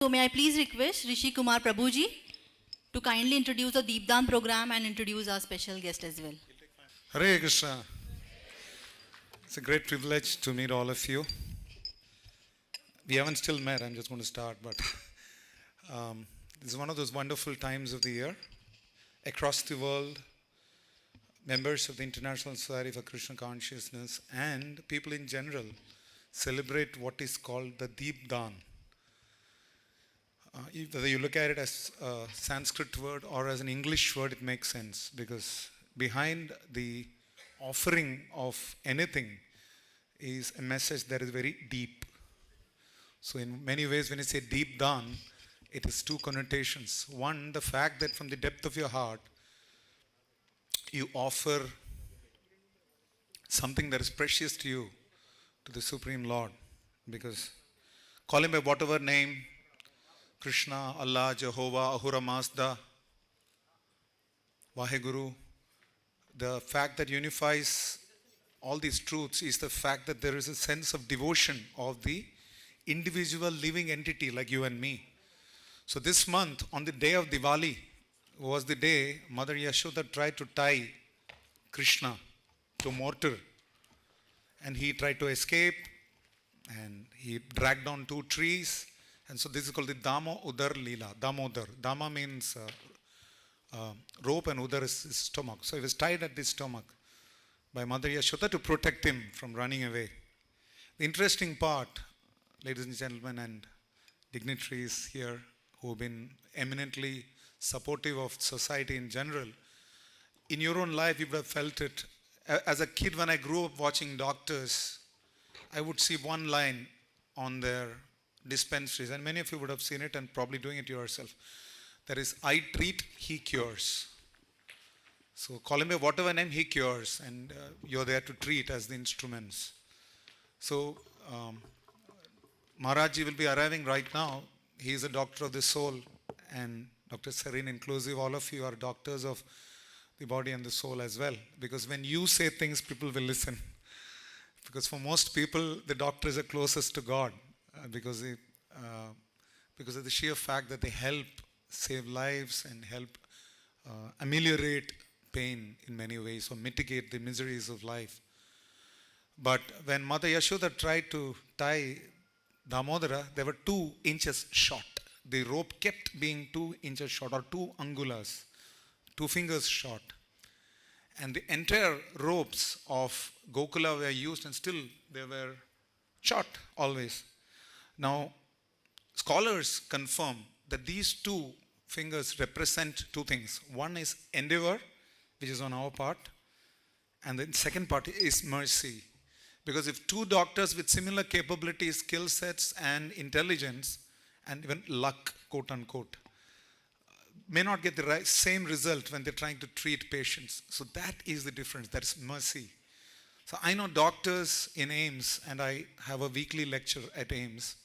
So may I please request Rishi Kumar Prabhuji to kindly introduce the Deepdan program and introduce our special guest as well. Hare Krishna. It's a great privilege to meet all of you. We haven't still met, I'm just going to start, but this is one of those wonderful times of the year. Across the world, members of the International Society for Krishna Consciousness and people in general celebrate what is called the Deepdan. Whether you look at it as a Sanskrit word or as an English word, it makes sense because behind the offering of anything is a message that is very deep. So in many ways, when you say Deepdan, it has two connotations. One, the fact that from the depth of your heart, you offer something that is precious to you to the Supreme Lord. Because call him by whatever name, Krishna, Allah, Jehovah, Ahura Mazda, Vaheguru, the fact that unifies all these truths is the fact that there is a sense of devotion of the individual living entity like you and me. So this month, on the day of Diwali, was the day Mother Yashoda tried to tie Krishna to a mortar. And he tried to escape and he dragged down two trees. And so this is called the Damodar Leela. Damodar. Dama means rope and Udar is his stomach. So he was tied at the stomach by Mother Yashoda to protect him from running away. The interesting part, ladies and gentlemen and dignitaries here who have been eminently supportive of society in general, in your own life you would have felt it. As a kid, when I grew up watching doctors, I would see one line on their dispensaries, and many of you would have seen it and probably doing it yourself. That is, I treat, he cures. So call him by whatever name, he cures, and you're there to treat as the instruments. So Maharaji will be arriving right now. He is a doctor of the soul, and Dr. Serene inclusive, all of you are doctors of the body and the soul as well. Because when you say things, people will listen. Because for most people, the doctor is the closest to God because of the sheer fact that they help save lives and help ameliorate pain in many ways or mitigate the miseries of life. But when Mother Yashoda tried to tie Damodara, they were 2 inches short. The rope kept being 2 inches short or 2 angulas, 2 fingers short. And the entire ropes of Gokula were used and still they were short always. Now, scholars confirm that these 2 fingers represent 2 things. One is endeavor, which is on our part, and the second part is mercy. Because if 2 doctors with similar capabilities, skill sets, and intelligence, and even luck, quote unquote, may not get the same result when they're trying to treat patients. So that is the difference. That is mercy. So I know doctors in AIMS, and I have a weekly lecture at AIMS.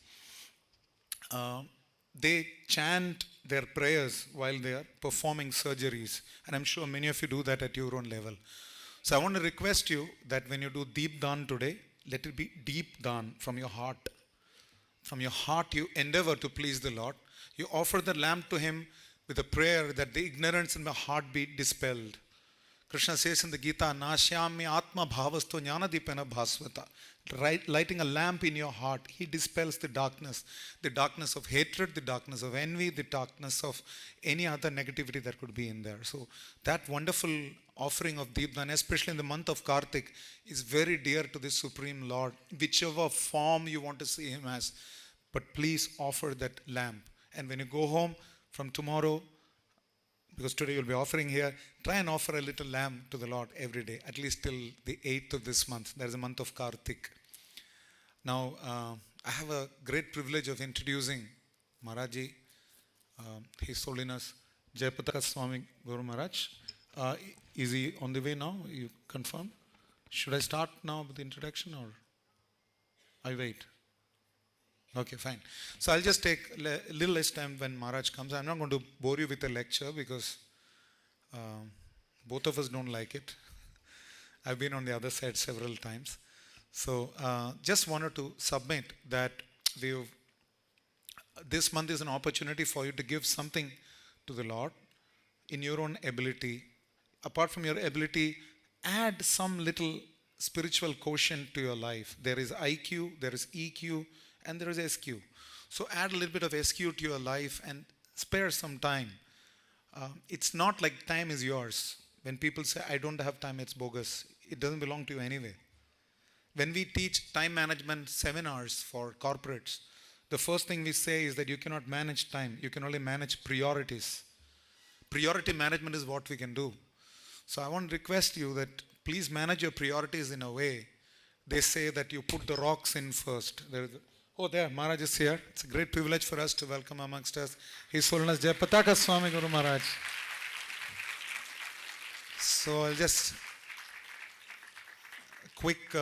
They chant their prayers while they are performing surgeries. And I'm sure many of you do that at your own level. So I want to request you that when you do Deepdan today, let it be Deepdan from your heart. From your heart you endeavor to please the Lord. You offer the lamp to Him with a prayer that the ignorance in my heart be dispelled. Krishna says in the Gita, Nashyami Atma Bhavasto Jnanadipena Bhasvata. Lighting a lamp in your heart, He dispels the darkness of hatred, the darkness of envy, the darkness of any other negativity that could be in there. So that wonderful offering of Deepdan, especially in the month of Kartik, is very dear to the Supreme Lord, whichever form you want to see Him as. But please offer that lamp. And when you go home from tomorrow, because today you'll be offering here, try and offer a little lamb to the Lord every day, at least till the 8th of this month. That is the month of Kartik. Now, I have a great privilege of introducing Maharaji, His Holiness Jayapataka Swami Guru Maharaj. Is he on the way now? You confirm? Should I start now with the introduction or I wait? Okay, fine. So I'll just take a little less time when Maharaj comes. I'm not going to bore you with a lecture because both of us don't like it. I've been on the other side several times. So just wanted to submit that we've this month is an opportunity for you to give something to the Lord in your own ability. Apart from your ability, add some little spiritual quotient to your life. There is IQ, there is EQ, and there is SQ. So add a little bit of SQ to your life and spare some time. It's not like time is yours. When people say, I don't have time, it's bogus. It doesn't belong to you anyway. When we teach time management seminars for corporates, the first thing we say is that you cannot manage time, you can only manage priorities. Priority management is what we can do. So I want to request you that please manage your priorities in a way. They say that you put the rocks in first. There, Maharaj is here. It's a great privilege for us to welcome amongst us His Holiness Jayapataka Swami Guru Maharaj. So I'll just quick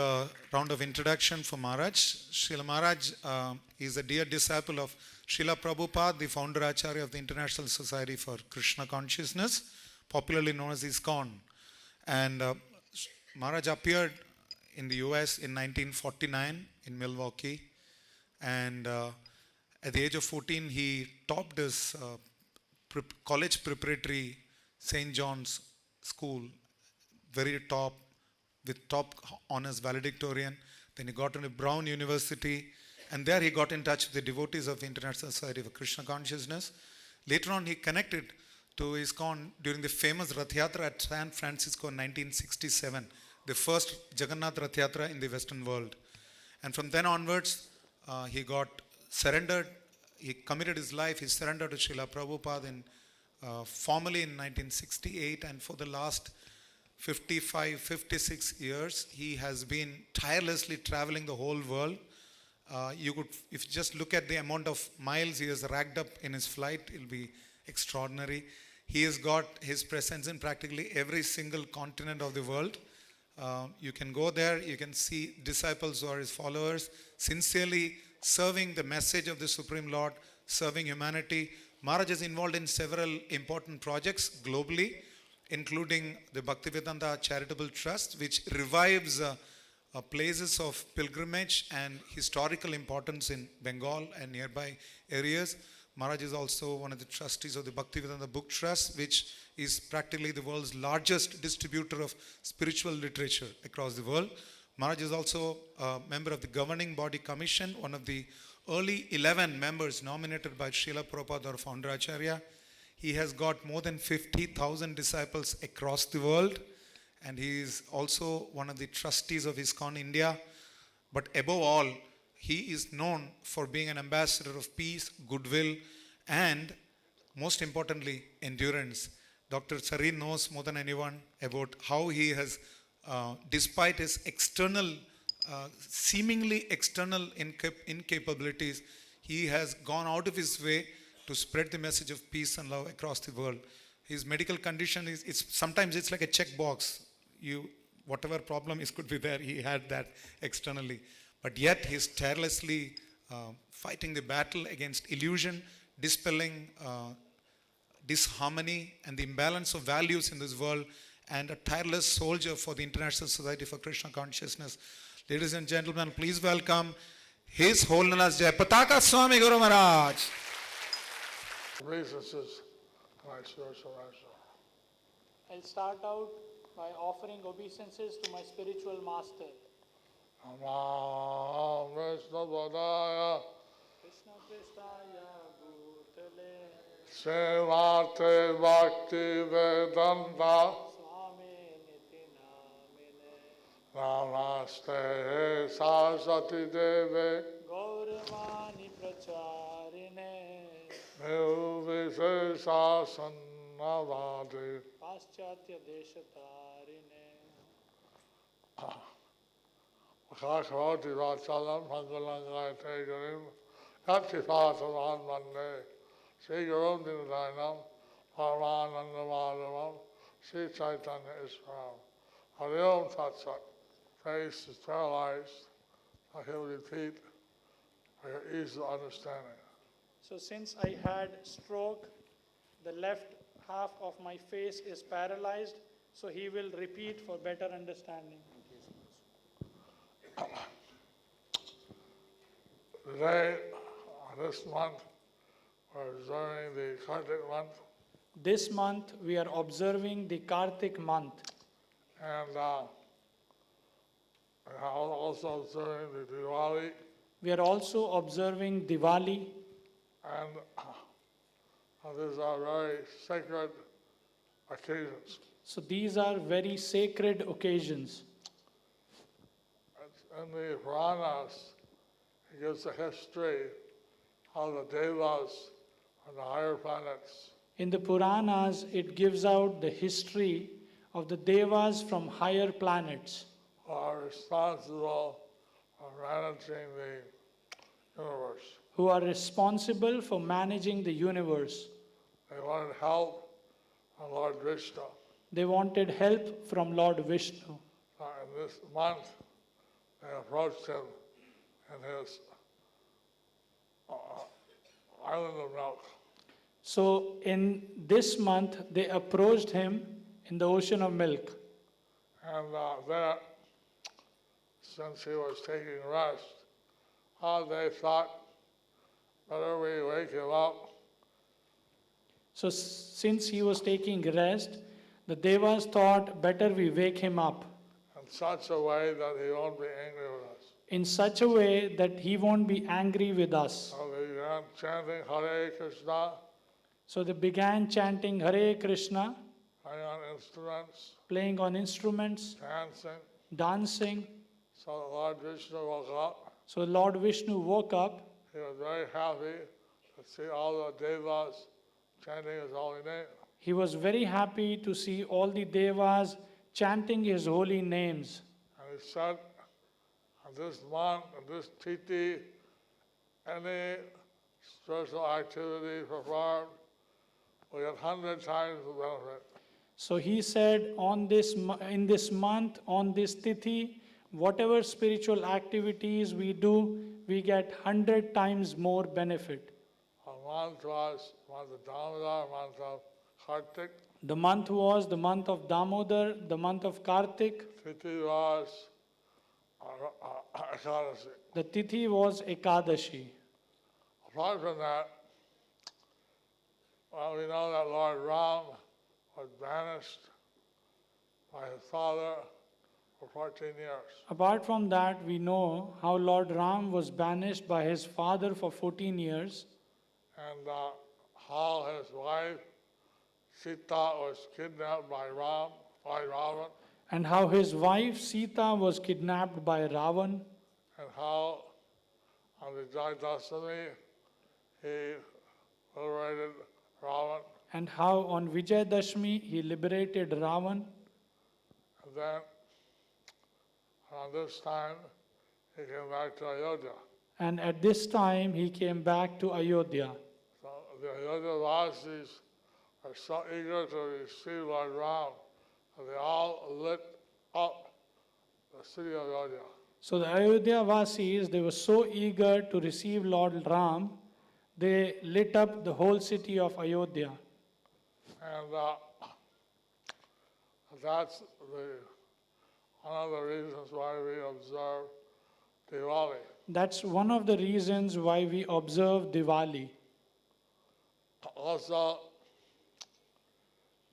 round of introduction for Maharaj. Srila Maharaj is a dear disciple of Srila Prabhupada, the founder Acharya of the International Society for Krishna Consciousness, popularly known as ISKCON. And Maharaj appeared in the US in 1949 in Milwaukee. And at the age of 14, he topped his college preparatory St. John's School, very top, with top honors valedictorian. Then he got into Brown University, and there he got in touch with the devotees of the International Society for Krishna Consciousness. Later on, he connected to ISKCON during the famous Rath Yatra at San Francisco in 1967, the first Jagannath Rath Yatra in the Western world. And from then onwards, he got surrendered. He committed his life. He surrendered to Srila Prabhupada formally in 1968, and for the last 55, 56 years, he has been tirelessly traveling the whole world. You could, if you just look at the amount of miles he has racked up in his flight, it'll be extraordinary. He has got his presence in practically every single continent of the world. You can go there, you can see disciples who are his followers, sincerely serving the message of the Supreme Lord, serving humanity. Maharaj is involved in several important projects globally, including the Bhaktivedanta Charitable Trust, which revives places of pilgrimage and historical importance in Bengal and nearby areas. Maharaj is also one of the trustees of the Bhaktivedanta Book Trust, which is practically the world's largest distributor of spiritual literature across the world. Maharaj is also a member of the Governing Body Commission, one of the early 11 members nominated by Srila Prabhupada, our founder Acharya. He has got more than 50,000 disciples across the world, and he is also one of the trustees of ISKCON India. But above all, he is known for being an ambassador of peace, goodwill, and most importantly, endurance. Dr. Sareen knows more than anyone about how he has, despite his external, seemingly external incapabilities, he has gone out of his way to spread the message of peace and love across the world. His medical condition is sometimes it's like a checkbox. Whatever problem could be there, he had that externally. But yet he's tirelessly fighting the battle against illusion, dispelling disharmony and the imbalance of values in this world, and a tireless soldier for the International Society for Krishna Consciousness. Ladies and gentlemen, please welcome His Holiness Jayapataka Swami Guru Maharaj. Obeisances to my spiritual master. I'll start out by offering obeisances to my spiritual master. Namah Vishnu Padaya Krishna Prestaya Bhutale Srimate Bhakti Vedanta Swami Niti Namine Namaste Saraswati Deve Gauravani Pracharine Nirvishesha Sannavadi Paschatya Deshatarine Kakavati Vachalam Pangalangai Tegarim Katipatavan Mande Sri Gurum Dinadainam Paramananda Madhavam Sri Chaitanya Iswaram Hari Om Tat Sat. Face is paralyzed. I will repeat for your ease of understanding. So since I had stroke, the left half of my face is paralyzed, so he will repeat for better understanding. Today, this month, we're observing the Kartik month, This month we are observing the Kartik month. and we're also observing the Diwali, We are also observing Diwali, and these are very sacred occasions. so these are very sacred occasions. In the Puranas, it gives a history of the Devas and the higher planets. In the Puranas, it gives out the history of the Devas from higher planets Who are responsible for managing the universe. who are responsible for managing the universe. They wanted help from Lord Vishnu. They wanted help from Lord Vishnu. In this month, they approached him in his island of milk. So, in this month, they approached him in the ocean of milk. And there, since he was taking rest, they thought, better we wake him up. So, since he was taking rest, the Devas thought better we wake him up In such a way that he won't be angry with us. in such a way that he won't be angry with us. So they began chanting Hare Krishna, So, they began chanting Hare Krishna, playing on instruments, playing on instruments, dancing. dancing. So Lord Vishnu woke up. So, Lord Vishnu woke up. He was very happy to see all the devas chanting his holy name. He was very happy to see all the Devas chanting his holy names. And he said, on this month, on this Titi, any spiritual activity performed will get 100 times the benefit. So he said, in this month, on this Tithi, whatever spiritual activities we do, we get 100 times more benefit. A month was month of Damodar, month of Kartik. The month was the month of Damodar, the month of Kartik. Titi was Ekadasi. The Tithi was Ekadashi. Apart from that, well, we know that Lord Ram was banished by his father for 14 years. Apart from that, we know how Lord Ram was banished by his father for 14 years, And how his wife Sita was kidnapped by Ravan, and how his wife Sita was kidnapped by Ravan, and how on the Jayadashami he liberated Ravan. and how on Vijayadashmi he liberated Ravan. And then around this time he came back to Ayodhya. And at this time he came back to Ayodhya. So the Ayodhya Vasis are so eager to receive Lord Ram that they all lit up the city of Ayodhya. So the Ayodhya Vasis, they were so eager to receive Lord Ram, they lit up the whole city of Ayodhya. And that's one of the reasons why we observe Diwali. That's one of the reasons why we observe Diwali. Also,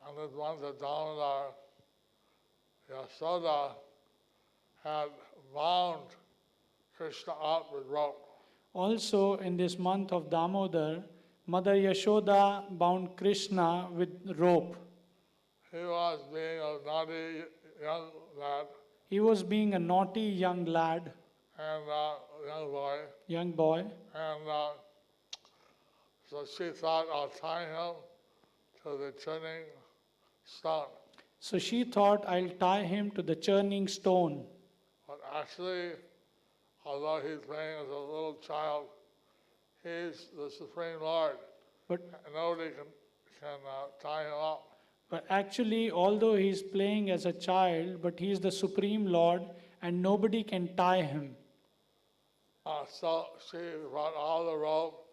on this month of Damodar, Yasoda had bound Krishna up with rope. Also, in this month of Damodar, Mother Yashoda bound Krishna with rope. He was being a naughty young lad He was being a naughty young lad, and young boy, and so she thought, I'll tie him to the turning stone. so she thought, I'll tie him to the churning stone. But actually, although he's playing as a little child, he's the Supreme Lord. But, And nobody can tie him up. but actually, although he's playing as a child, but he's the Supreme Lord and nobody can tie him. So she brought all the rope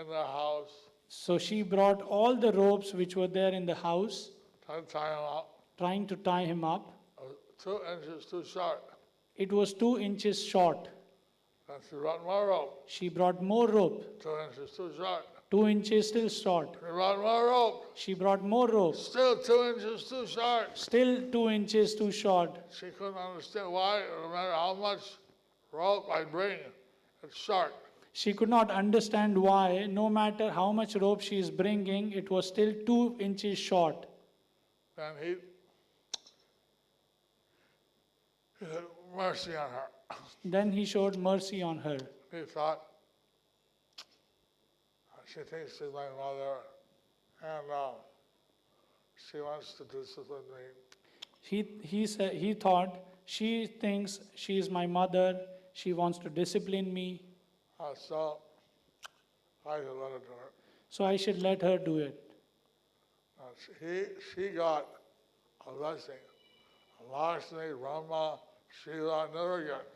in the house, So she brought all the ropes which were there in the house, tried to tie him up. trying to tie him up. 2 inches too short. It was 2 inches short. Then she brought more rope, She brought more rope. 2 inches too short. 2 inches still short. She brought more rope. She brought more rope. Still 2 inches too short. Still 2 inches too short. She couldn't understand why, no matter how much rope I bring, it's short. She could not understand why, no matter how much rope she is bringing, it was still 2 inches short. Then he had mercy on her. Then he showed mercy on her. He thought, she thinks she's my mother, and she wants to discipline me. He thought, she thinks she is my mother, she wants to discipline me, So I should let her do it. so I should let her do it. She got a blessing. Lakshmi, Brahma, Shiva never get.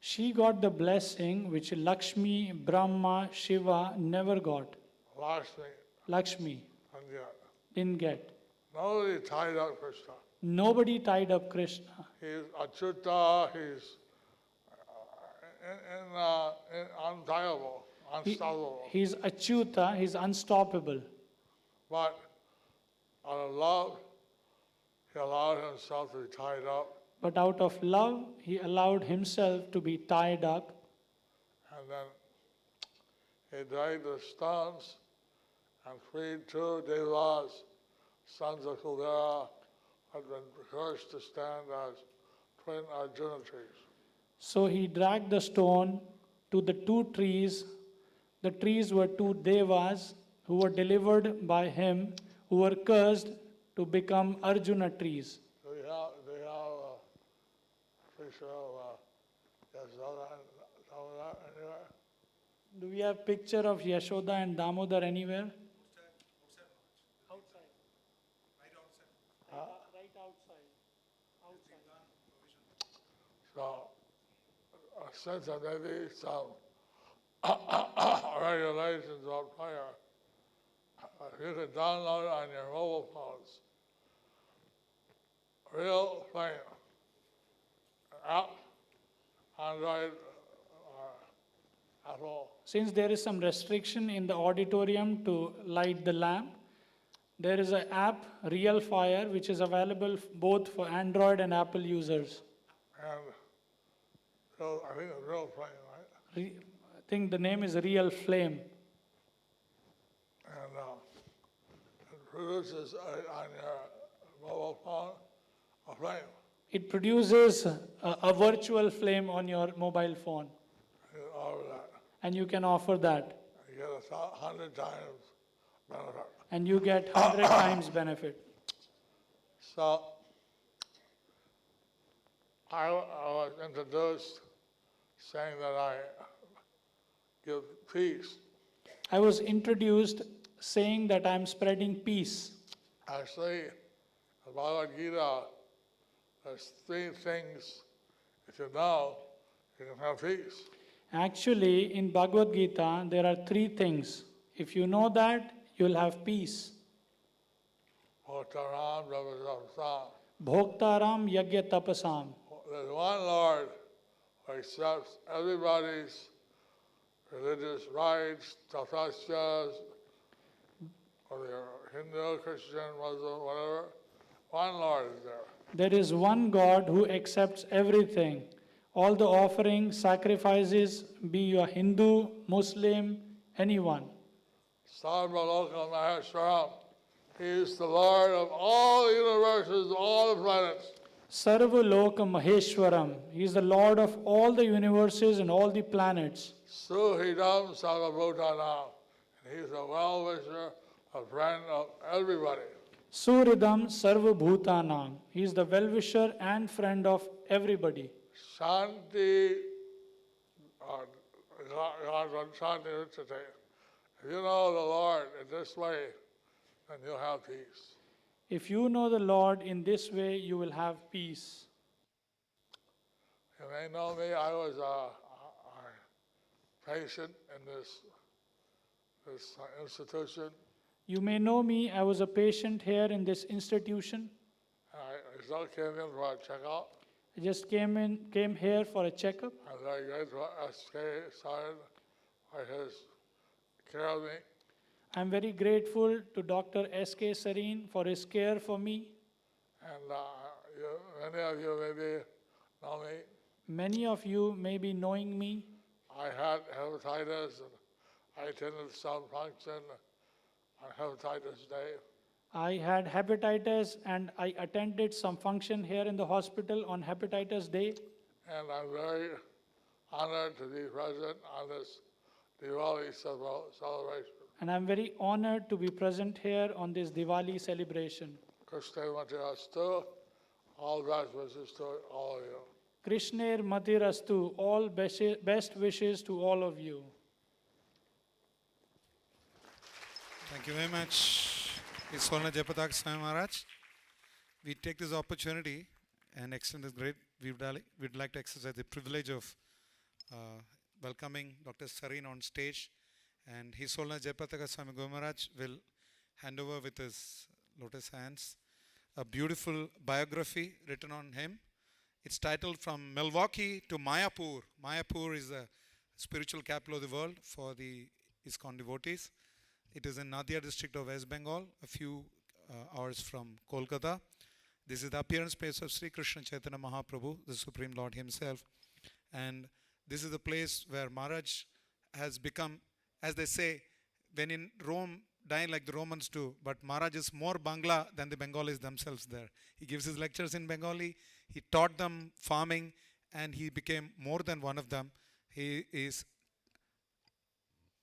She got the blessing which Lakshmi, Brahma, Shiva never got. Lakshmi And yet, didn't get. nobody tied up Krishna. Nobody tied up Krishna. He's Achyuta, he's untiable, unstoppable. He's Achyuta, he's unstoppable. But out of love, he allowed himself to be tied up, But out of love, he allowed himself to be tied up, and then he dragged the stones and freed 2 devas, sons of Kudera, had been cursed to stand as twin Arjuna trees. so he dragged the stone to the 2 trees. The trees were 2 devas who were delivered by him, who were cursed to become Arjuna trees. Do you have a picture of Yashoda and Damodar anywhere? Do we have picture of Yashoda and Damodar anywhere? Outside. Right outside. So, since there may be some regulations on fire, if you can download on your mobile phones, Real Flame, app, Android, or Apple. Since there is some restriction in the auditorium to light the lamp, there is an app, Real Fire, which is available both for Android and Apple users. And I think it's Real Flame, right? I think the name is Real Flame. And it produces on your mobile phone a flame. It produces a virtual flame on your mobile phone, You offer that. and you can offer that, You get 100 times benefit. and you get 100 times benefit. So I was introduced saying that I give peace. I was introduced saying that I'm spreading peace. Actually, the Bhagavad Gita, there's 3 things, if you know, you can have peace. Actually, in Bhagavad Gita, there are 3 things. If you know that, you'll have peace. Bhaktaram, Brahmasam. Bhoktaram Yagya Tapasam. There's one Lord who accepts everybody's religious rights, tapasyas, whether you're Hindu, Christian, Muslim, whatever. One Lord is there. There is one God who accepts everything. All the offerings, sacrifices, be you a Hindu, Muslim, anyone. Sarvaloka Maheshwaram. He is the Lord of all the universes, all the planets. Sarva Loka Maheshwaram. He is the Lord of all the universes and all the planets. Suhidam Sarvabhutanam. And he's a well-wisher, a friend of everybody. Suridam Sarva Bhutanam. He is the well-wisher and friend of everybody. Shanti, God wants Shanti Uchate. If you know the Lord in this way, then you'll have peace. If you know the Lord in this way, you will have peace. You may know me, I was a patient in this institution. You may know me, I was a patient here in this institution. I still came in for a checkup. I just came here for a checkup. And I grateful SK Sard for his care of me. I'm very grateful to Dr. S.K. Sareen for his care for me. And many of you maybe know me. Many of you may be knowing me. I had hepatitis and I attended some function on Hepatitis Day. I had hepatitis and I attended some function here in the hospital on Hepatitis Day. And I'm very honored to be present on this Diwali celebration. And I'm very honored to be present here on this Diwali celebration. Krishna Matirastu, all best wishes to all of you. Krishner Matirastu, all best wishes to all of you. Thank you very much, His Holiness Jayapatak Swami Maharaj. We take this opportunity and extend this great, we'd like to exercise the privilege of welcoming Dr. Sareen on stage, and His Holiness Jayapatak Swami Guru Maharaj will hand over with his lotus hands a beautiful biography written on him. It's titled From Milwaukee to Mayapur. Mayapur is the spiritual capital of the world for the ISKCON devotees. It is in Nadia district of West Bengal, a few hours from Kolkata. This is the appearance place of Sri Krishna Chaitanya Mahaprabhu, the Supreme Lord himself. And this is the place where Maharaj has become, as they say, when in Rome, dying like the Romans do, but Maharaj is more Bangla than the Bengalis themselves there. He gives his lectures in Bengali, he taught them farming, and he became more than one of them. He is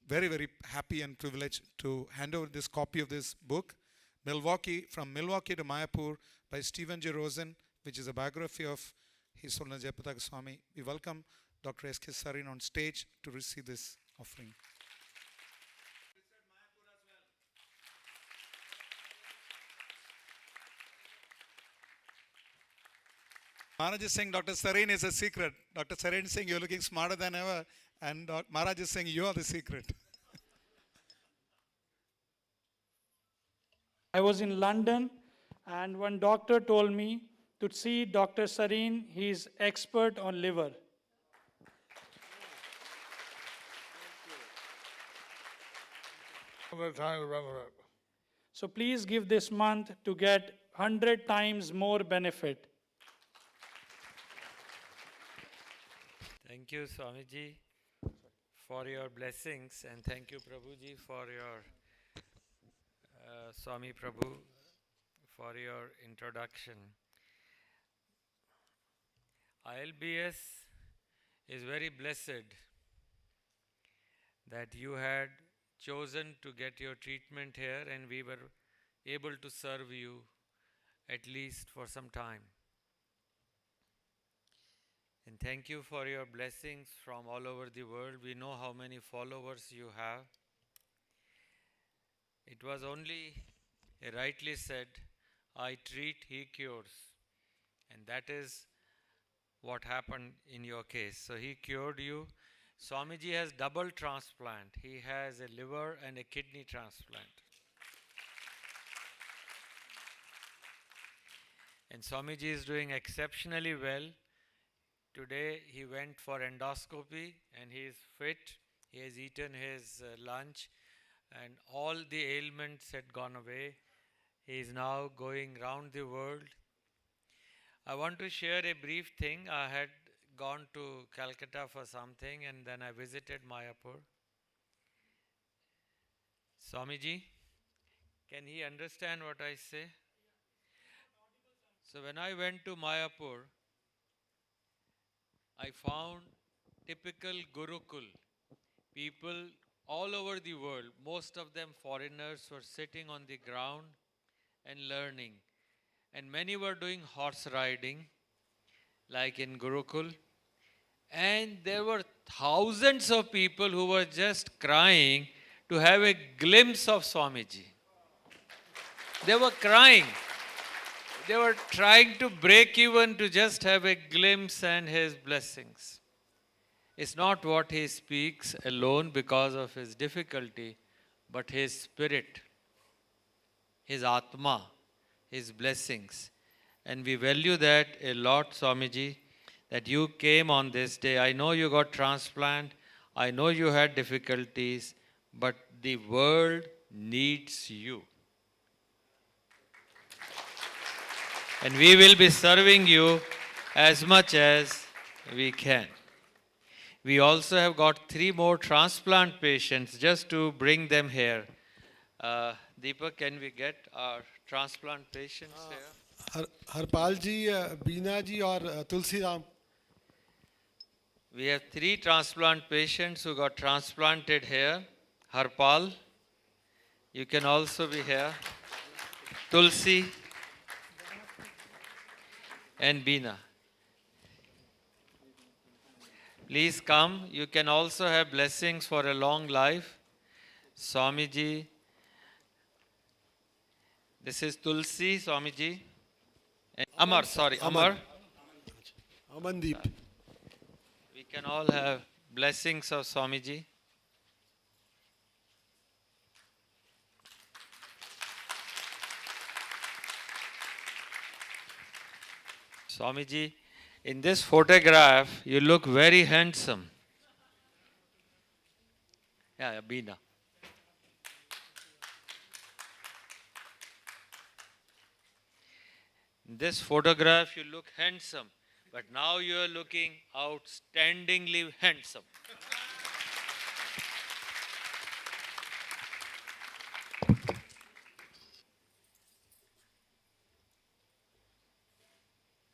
very, very happy and privileged to hand over this copy of this book, From Milwaukee to Mayapur by Stephen J. Rosen, which is a biography of His Holiness Jayapatak Swami. We welcome Dr. S.K. Sareen on stage to receive this offering. Maharaj is saying Dr. Sareen is a secret. Dr. Sareen is saying you're looking smarter than ever, and Maharaj is saying you are the secret. I was in London and one doctor told me to see Dr. Sareen, he's expert on liver. The time benefit. So please give this month to get 100 times more benefit. Thank you, Swamiji, for your blessings, and thank you, Prabhuji, for your Swami Prabhu, for your introduction. ILBS is very blessed that you had chosen to get your treatment here, and we were able to serve you at least for some time. And thank you for your blessings from all over the world. We know how many followers you have. It was only rightly said, I treat, he cures. And that is what happened in your case. So he cured you. Swamiji has double transplant. He has a liver and a kidney transplant. And Swamiji is doing exceptionally well. Today he went for endoscopy and he is fit. He has eaten his lunch and all the ailments had gone away. He is now going round the world. I want to share a brief thing. I had gone to Calcutta for something and then I visited Mayapur. Swamiji, can he understand what I say? So when I went to Mayapur, I found typical Gurukul. People all over the world, most of them foreigners, were sitting on the ground and learning. And many were doing horse riding, like in Gurukul. And there were thousands of people who were just crying to have a glimpse of Swamiji. They were crying. They were trying to break even to just have a glimpse and his blessings. It's not what he speaks alone because of his difficulty, but his spirit, his Atma, his blessings. And we value that a lot, Swamiji, that you came on this day. I know you got transplant. I know you had difficulties, but the world needs you. And we will be serving you as much as we can. We also have got 3 more transplant patients just to bring them here. Deepak, can we get our transplant patients here? Harpal जी, बीना जी और Tulsi Ram. We have 3 transplant patients who got transplanted here. Harpal, you can also be here. Tulsi and Beena. Please come. You can also have blessings for a long life. Swamiji. This is Tulsi, Swamiji. And Amar, sorry, Amar. Amandeep. We can all have blessings of Swamiji. Swamiji, in this photograph, you look very handsome. Yeah, Beena. In this photograph, you look handsome, but now you are looking outstandingly handsome.